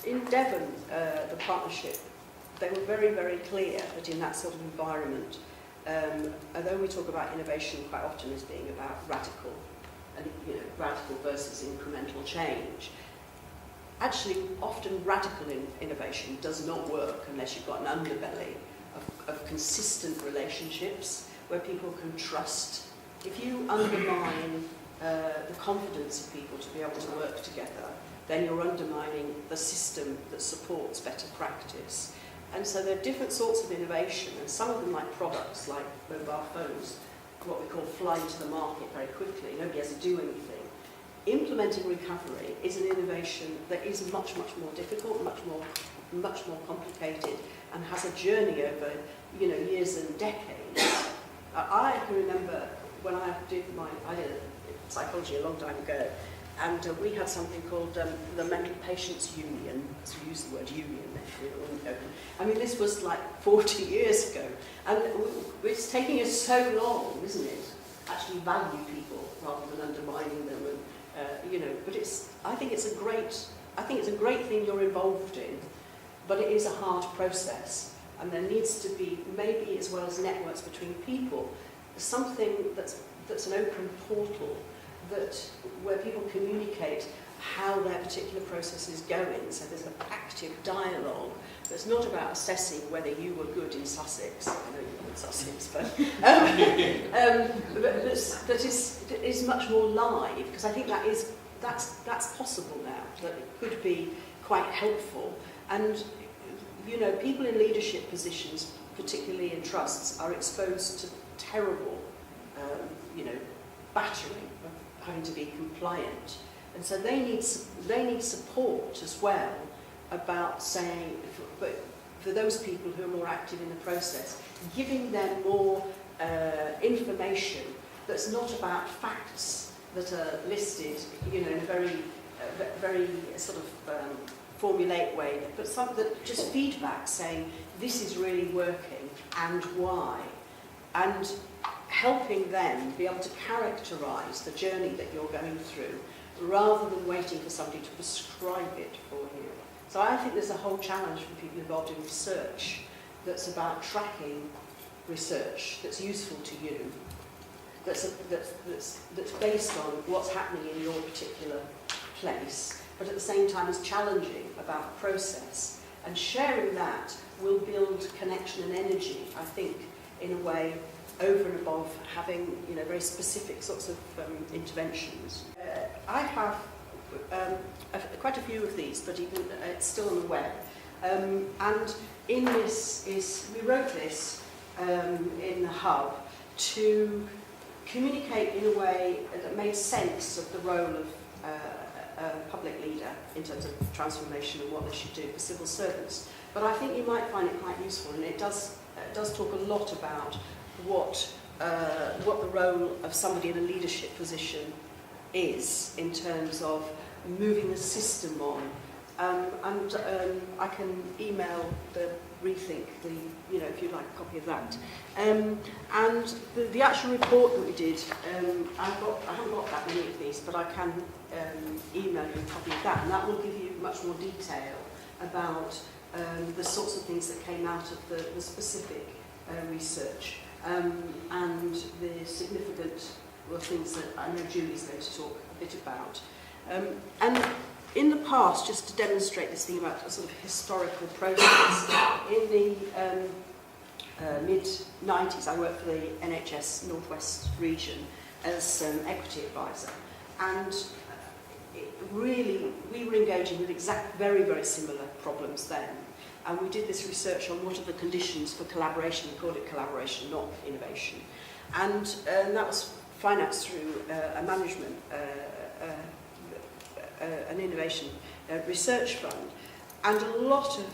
In Devon, the partnership, they were very, very clear that in that sort of environment, although we talk about innovation quite often as being about radical, and radical versus incremental change, actually often radical innovation does not work unless you've got an underbelly of consistent relationships where people can trust. If you undermine the confidence of people to be able to work together, then you're undermining the system that supports better practice. And so there are different sorts of innovation, and some of them, like products, like mobile phones, what we call fly to the market very quickly. Nobody has to do anything. Implementing recovery is an innovation that is much, much more difficult, much more complicated, and has a journey over years and decades. I can remember when I did psychology a long time ago, and we had something called the Mental Patients Union. So we use the word union there. I mean, this was like 40 years ago, and it's taking us so long, isn't it, actually value people rather than undermining them. And but I think it's a great thing you're involved in, but it is a hard process, and there needs to be, maybe as well as networks between people, something that's an open portal where people communicate how their particular process is going. So there's an active dialogue that's not about assessing whether you were good in Sussex. I know you're in Sussex, but that is much more live, because I think that's possible now. That it could be quite helpful, and people in leadership positions, particularly in trusts, are exposed to terrible, battering of having to be compliant, and so they need support as well about saying, for those people who are more active in the process, giving them more information that's not about facts that are listed, in a very sort of formulaic way, but just feedback saying this is really working and why, and helping them be able to characterise the journey that you're going through rather than waiting for somebody to prescribe it for you. So I think there's a whole challenge for people involved in research that's about tracking research that's useful to you, that's based on what's happening in your particular place, but at the same time is challenging about the process. And sharing that will build connection and energy, I think, in a way, over and above having very specific sorts of interventions. I have quite a few of these, but even it's still on the web. And in this we wrote this in the hub to communicate in a way that made sense of the role of a public leader in terms of transformation and what they should do for civil servants. But I think you might find it quite useful, and it does talk a lot about what the role of somebody in a leadership position is in terms of moving the system on. And I can email the Rethink, if you'd like a copy of that. And the actual report that we did, I haven't got that many of these, but I can email you a copy of that, and that will give you much more detail about the sorts of things that came out of the specific research. And the significant things that I know Julie's going to talk a bit about. And in the past, just to demonstrate this thing about a sort of historical process, in the mid-90s I worked for the NHS Northwest region as an equity advisor, and we were engaging with very, very similar problems then. And we did this research on what are the conditions for collaboration. We called it collaboration, not innovation. And that was financed through a management, an innovation research fund. And a lot of,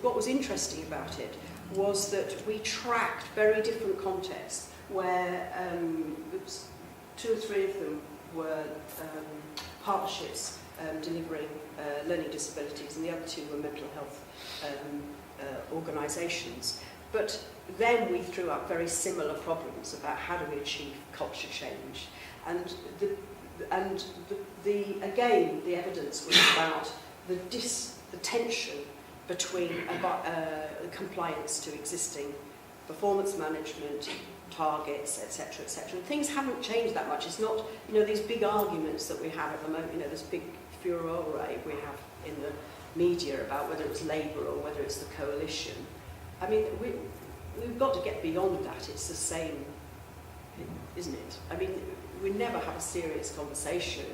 what was interesting about it was that we tracked very different contexts where 2 or 3 of them were partnerships delivering learning disabilities, and the other 2 were mental health organisations. But then we threw up very similar problems about how do we achieve culture change. And again, the evidence was about the tension between compliance to existing performance management targets, etc., etc. And things haven't changed that much. It's not, these big arguments that we have at the moment, this big furore we have in the media about whether it's Labour or whether it's the coalition. I mean, we've got to get beyond that. It's the same, isn't it? I mean, we never have a serious conversation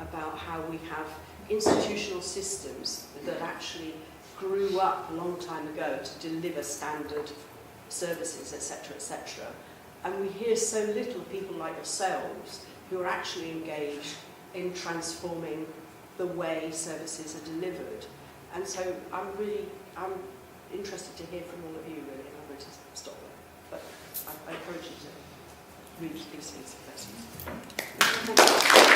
about how we have institutional systems that actually grew up a long time ago to deliver standard services, etc., etc. And we hear so little of people like yourselves who are actually engaged in transforming the way services are delivered. And so I'm interested to hear from all of you, really. I'm going to stop there. But I encourage you to read these things. Thank you.